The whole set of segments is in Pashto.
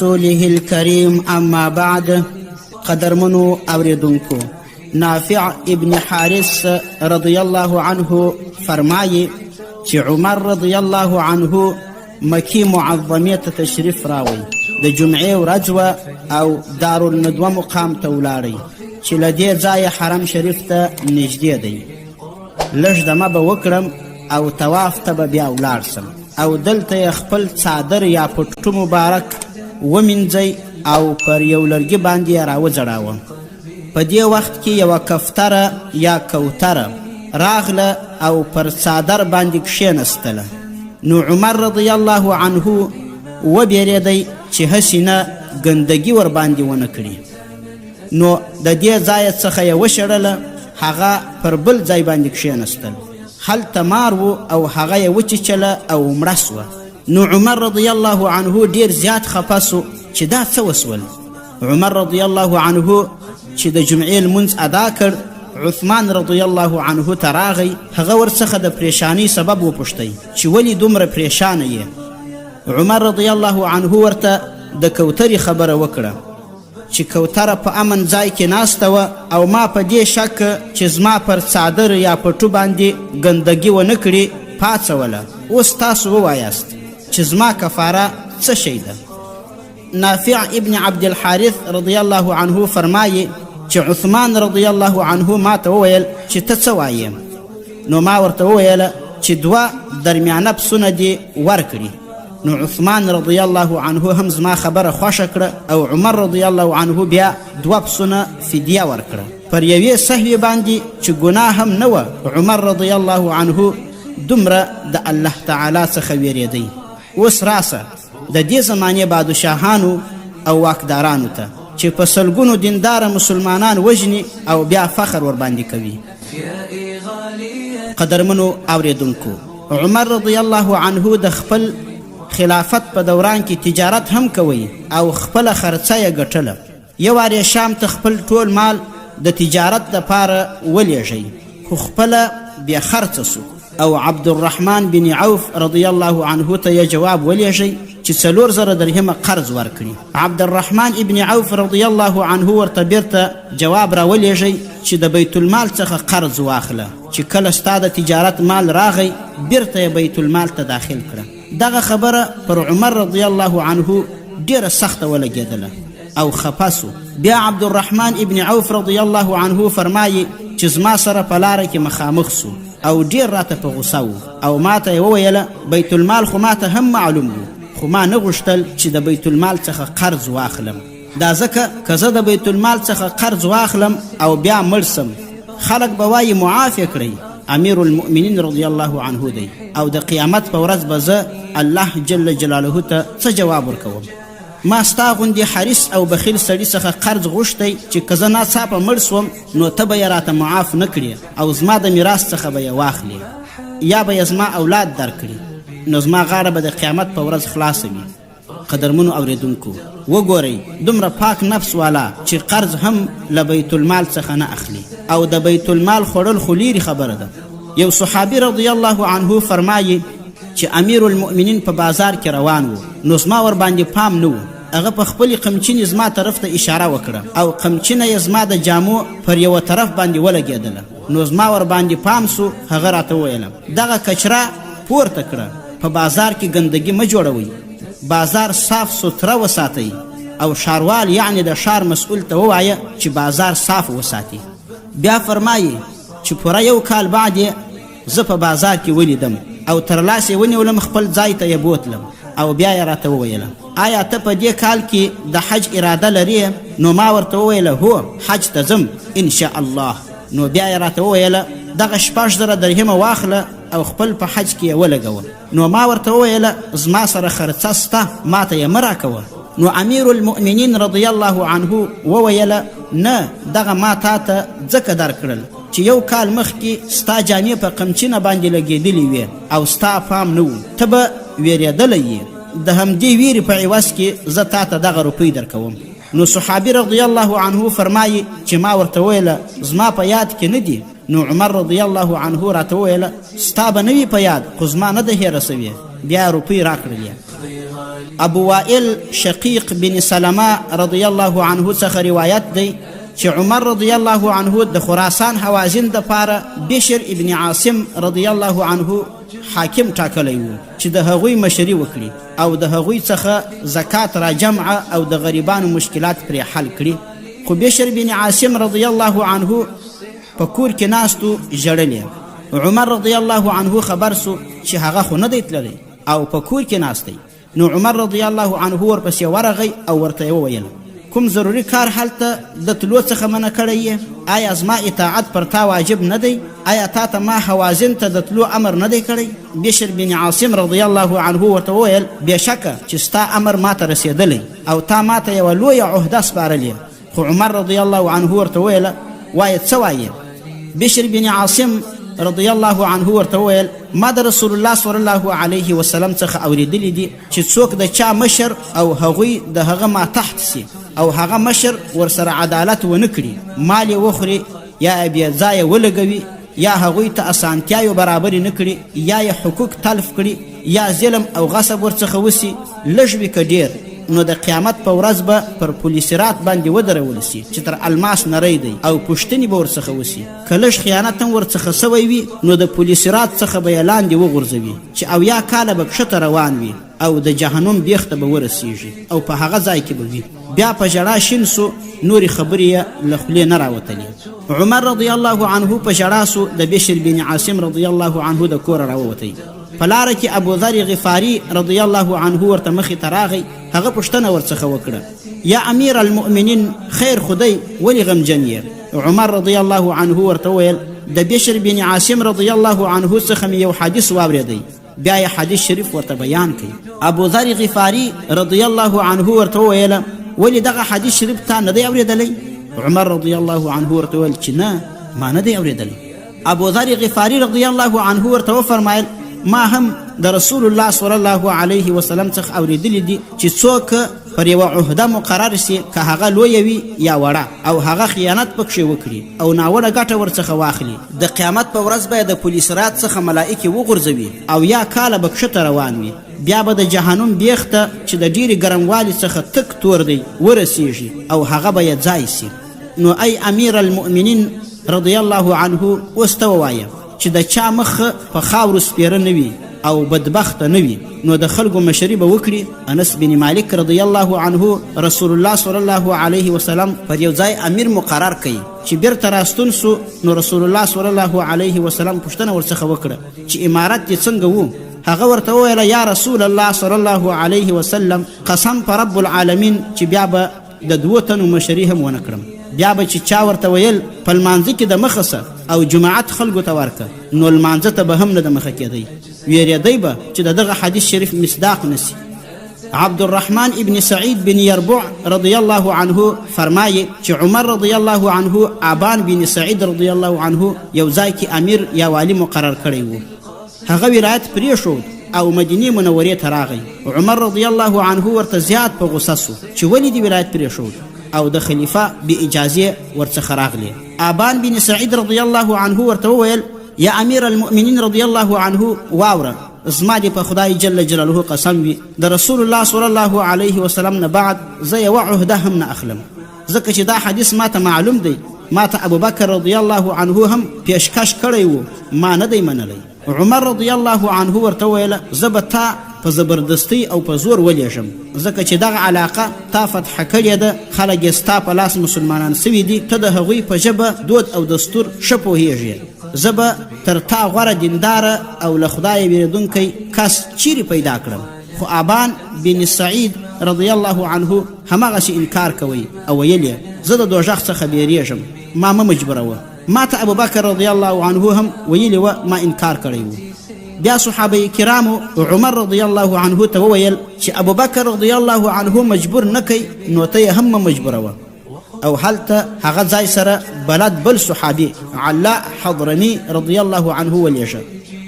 رسوله الكريم اما بعد. قدرمنو اوریدونکو، نافع ابن حارث رضی الله عنه فرمایي چې عمر رضی الله عنه مکی معظمې ته تشریف راوی. د جمعې ورځ وه او دارالندوه مقام ته ولاړی چې له دې ځایه حرم شریف ته نږدې دی. لږ دمه به وکړم او طواف ته به بیا ولاړ سم او دلته یې خپل څادر یا پټو مبارک ومینځئ او پر یو لرګي باندې یې راوځړاوه. په دې وخت کې یوه کفتره یا کوتره راغله او پر څادر باندې کښېنستله. نو عمر رضی الله عنه وبېرېدی چې هسې نه ګندګي ورباندې ونه کړي. نو د دې ځایه څخه یې وشړله، هغه پر بل ځای باندې کښېنستل. هلته مار و او هغه یې وچیچله او مړه سوه. نو عمر رضی الله عنه ډیر زیات خفه سو چې دا څه وسول. عمر رضی الله عنه چې د جمعې لمونځ ادا کړ، عثمان رضی الله عنه ته راغی. هغه ورڅخه د پریشانی سبب وپوښتی چې ولې دومره پریشانه یې. عمر رضی الله عنه ورته د کوترې خبره وکړه چې کوتره په امن ځای کې ناسته وه او ما په دې شک چې زما پر څادر یا پټو باندې ګندګي ونه کړي پاڅوله. اوس تاسو ووایاست چې زما کفاره څه شی ده؟ نافع ابن عبد الحارث رضی الله عنه فرمایي چې عثمان رضی الله عنه ما ته وویل چې ته څه وایې؟ نو ما ورته وویله چې دوه درمیانه پسونه دې ورکړي. نو عثمان رضی الله عنه هم زما خبره خوښه کړه او عمر رضی الله عنه بیا دوه پسونه فدیه ورکړه. پر یوې سهوې باندې چې ګناه هم نه وه، عمر رضی الله عنه دومره د الله تعالی څخه ویرېدی. اوس راسه د دې زمانې بادشاهانو او واکدارانو ته چې په سلګونو دینداره مسلمانان وژني او بیا فخر ورباندې کوي. قدرمنو اوریدونکو، عمر رضی الله عنه د خپل خلافت په دوران کې تجارت هم کوي او خپله خرڅه یې ګټله. یو وار یې شام ته خپل ټول مال د تجارت دپاره ولیږئ، خو خپله بیا خرڅه سو او عبدالرحمن بن عوف رضی الله عنه ته یې جواب ولیږئ چې 4,000 درهمه قرض ورکړي. عبدالرحمن ابن عوف رضی الله عنه ورته بیرته جواب راولیږئ چې د بیت المال څخه قرض واخله، چې کله ستا د تجارت مال راغی بیرته یې بیت المال ته داخل کړه. دغه خبره پر عمر رضی الله عنه ډیره سخته ولګېدله او خفه سو. بیا عبدالرحمن ابن عوف رضی الله عنه فرمایي چې زما سره په لاره کې مخامخ سو او ډیر راته په غوسه و او ما ته یې وویله بیت المال خو ما ته هم معلوم و، خو ما نه غوښتل چې د بیت المال څخه قرض واخلم. دا ځکه که زه د بیت المال څخه قرض واخلم او بیا مړ سم، خلک به وایي معاف یې کړئ، امیر المؤمنین رضی الله عنه دی، او د قیامت په ورځ به زه الله جل جلاله ته څه جواب ورکوم؟ ما ستا غوندې حریص او بخیل سړي څخه قرض غوښتی چې که زه ناڅاپه مړ سوم نو ته به یې راته معاف نه کړې او زما د میراث څخه به یې واخلې یا به یې زما اولاد درکړي، نو زما غاړه به د قیامت په ورځ خلاصه وي. قدرمنو اوریدونکو، وګورئ دومره پاک نفس والا چې قرض هم له بیت المال څخه نه اخلي او د بیت المال خوړل خو لیرې خبره ده. یو صحابي رضی الله عنه فرمایي چې امیر المؤمنین په بازار کې روان و، نو زما ورباندې پام نه و. هغه په خپلې قمچینې زما طرف ته اشاره وکړه او قمچینه یې زما د جامو پر یوه طرف باندې ولګېدله. نو زما ورباندې پام سو. هغه راته وویله دغه کچره پورته کړه، په بازار کې ګندګي مه جوړوئ، بازار صاف سوتره وساتئ او ښاروال یعنی د ښار مسئول ته ووایه چې بازار صاف وساتي. بیا فرمایي چې پوره 1 کال بعد زه په بازار کې ولیدم او تر لاس یې ونیولم، خپل ځای ته یې بوتلم او بیا یې راته وویله آیا ته په دې کال کې د حج اراده لرې؟ نو ما ورته وویله هو، حج ته ځم انشاء الله. نو بیا یې راته وویله دغه 6,000 درهمه واخله او خپل په حج کې یې ولګوه. نو ما ورته وویله زما سره خرڅه سته، ما ته یې مه راکوه. نو امیر المؤمنین رضی الله عنه وویله نه، دغه ما تا ته ځکه درکړل چې 1 کال مخکې ستا جامې په قمچینه باندې لګېدلې وې او ستا پام نه و، ته به ویرېدلی یې. د همدې ویرې په عوض کې زه تا ته دغه روپۍ درکوم. نو صحابي رضی الله عنه فرمایي چې ما ورته ویله زما په یاد کې نه دي. نو عمر رضی الله عنه راته وویله ستا به نه وي په یاد، خو زما نه ده هېره سوې. بیا روپۍ راکړلې. ابو وائل شقیق بن سلمه رضی الله عنه څخه روایت دی چې عمر رضی الله عنه د خراسان حوازن دپاره بشر ابن عاصم رضی الله عنه حاکم ټاکلی و چې د هغوی مشري وکړي او د هغوی څخه زکات را جمعه او د غریبانو مشکلات پرې حل کړي. خو بشر بن عاصم رضی الله عنه په کور کې ناستو ژړلې. عمر رضی الله عنه خبر سو چې هغه خو نه دی تللی او په کور کې ناستی. نو عمر رضی الله عنه ورپسې ورغی او ورته وویل کوم ضروري کار هلته د تلو څخه منع کړی یې؟ آیا زما اطاعت پر تا واجب نه دی؟ آیا تا ته ما حوازن ته د تلو امر نه دی کړی؟ بشر بن عاصم رضی الله عنه ورته وویل بېشکه چې ستا امر ما ته رسېدلی او تا ما ته یوه لویه عهده سپارلې. خو عمر رضی الله عنه ورته وویله وایه څه وایې؟ بشر بن عاصم رضی الله عنه ورته وویل ما د رسول الله صلی الله علیه وسلم څخه اوریدلی دي چې څوک د چا مشر او هغوی د هغه ما تحت سي او هغه مشر ورسره عدالت ونه کړي، مال یې وخوري یا یې بې ځایه ولګوي یا هغوی ته اسانتیاوې برابرې نه کړي یا یې حقوق تلف کړي یا ظلم او غصب ورڅخه وسي، لږ وي که ډېر، نو د قیامت په ورځ به پر پولیسرات باندې ودرول سي چې تر الماس نری دی او پوښتنې به ورڅخه وسي. که لږ خیانت هم ورڅخه سوی وي نو د پولیسرات څخه به یې لاندې وغورځوي چې اویا کاله به کښته روان وي او د جهنم بیخ ته به ورسیږي او په هغه ځای کې به وي. بیا په ژړا شین سو، نورې خبرې یې له خولې نه راوتلې. عمر رضی الله عنه په ژړا سو د بشر بن عاصم رضی الله عنه د کوره راووتی. په لاره کې ابو ذر غفاري رضی الله عنه ورته مخې ته راغی. هغه پوښتنه ورڅخه وکړه یا امیر المؤمنین خیر خدای ولې غمجن یې؟ عمر رضی الله عنه ورته وویل د بشر بن عاصم رضی الله عنه څخه مې یو حدیث واورېدی. بیا یې حدیث شریف ورته بیان کړي. ابو ذر غفاري رضی الله عنه ورته وویله ولې دغه حدیث شریف تا نه دی اورېدلی؟ عمر رضی الله عنه ورته وویل چې نه ما نه دی اورېدلی. ابو ذر غفاري رضی الله عنه ورته وفرمایل ما هم د رسول الله صلی الله علیه وسلم څخه اوریدلی دي چې څوک پر یوه عهده مقرر سي که هغه لویه وي یا وړه او هغه خیانت پکښې وکړي او ناوړه ګټه ورڅخه واخلي، د قیامت په ورځ به یې د پولیسرات څخه ملائکې وغورځوي او یا کاله به کښته روان وي، بیا به د جهنم بیخ ته چې د ډېرې ګرموالي څخه تک تور دی ورسیږي او هغه به یې ځای سي. نو ای امیر المؤمنین رضی الله عنه اوس ته ووایه چې د چا مخ په خاورو سپیره نه وي او بدبخته نه وي نو د خلکو مشري به وکړي. انس بن مالک رضی الله عنه رسول الله صلی الله علیه وسلم پر یو ځای امیر مقرر کوي چې بیرته راستون سو. نو رسول الله صلی الله علیه وسلم پوښتنه ورڅخه وکړه چې امارت دې څنګه و؟ هغه ورته وویله یا رسول الله صلی الله علیه وسلم قسم په رب العالمین چې بیا به د 2 تنو مشري هم ونه کړم. بیا به چې چا ورته ویل په لمانځه کې د مخه سه او جماعت خلکو ته ورکه نو لمانځه ته به هم نه د مخه کېدی، ویرېدی به چې د دغه حدیث شریف مصداق نسی. عبدالرحمن ابن سعید بن یربوع رضی الله عنه فرمایي چې عمر رضی الله عنه آبان بن سعید رضی الله عنه یو ځای کې امیر یا والی مقرر کړی و. هغه ولایت پرېښود او مدینې منورې ته راغی. عمر رضی الله عنه ورته زیات په غوسه سو چې ولې دې ولایت پرېښود او د خلیفه بې اجازې ورڅخه راغلی. آبان بن سعید رضی الله عنه ورته وویل یا امیر المؤمنین رضی الله عنه واوره زما دې په خدای جل جلاله قسم وي د رسول الله صلی الله علیه وسلم نه بعد زه یوه عهده هم نه اخلم، ځکه چې دا حدیث ما ته معلوم دی. ما ته ابوبکر رضی الله عنه هم پیشکش کړی و، ما نه دی منلی. عمر رضی الله عنه ورته ویله زه به تا په زبردستی او په زور ولیږم، ځکه چې دغه علاقه تا فتح کړې ده، خلک یې ستا په لاس مسلمانان سوي دي، ته د هغوی په ژبه دود او دستور ښه پوهیږې. زه به تر تا غوره دینداره او له خدایه ویرېدونکی کس چیرې پیدا کړم. خو آبان بن سعید رضی الله عنه هماغسې انکار کوي او ویل یې زه د دوژخ څخه بیریږم، ما مه مجبوروه. ما ته ابوبکر رضی الله عنه هم ویلي وه، ما انکار کړی و. بیا صحابه کرامو عمر رضی الله عنه ته وویل چې ابوبکر رضی الله عنه مجبور نه کوي نو ته یې هم مجبوروه. او هلته هغه ځای سره بلد بل صحابي علاء حضرمي رضی الله عنه ولیږه.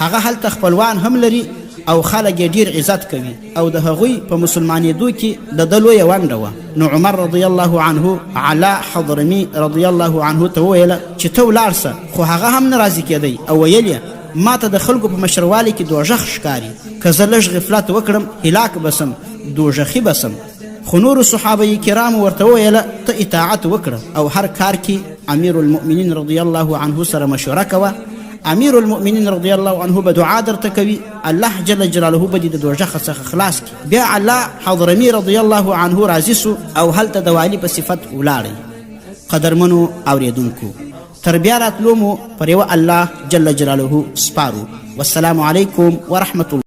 هغه هلته خپلوان هم لري او خلک یې ډېر عزت کوي او د هغوی په مسلمانېدو کې د ده لویه ونډه وه. نو عمر رضی الله عنه علاء حضرمي رضی الله عنه ته وویله چې ته ولاړ سه، خو هغه هم نه راضي کېدی او ویل یې ما ته د خلکو په مشروالي کې دوژخ ښکاري، که زه لږ غفلت وکړم هلاک بسم، دوژخي بسم. خو نورو صحابه کرامو ورته وویله ته اطاعت وکړه او هر کار کې امیر المؤمنین رضی الله عنه سره مشوره کوه. امیر المؤمنین رضی الله عنه به دعا درته کوي، الله جل جلاله به دې د دوژخ څخه خلاص کړي. بیا الله حضرمي رضی الله عنه راضي سو او هلته د والي په صفت ولاړی. قدرمنو اوریدونکو، تر بیا راتلو مو پر یوه الله جل جلاله سپارو. والسلام علیکم ورحمة الله.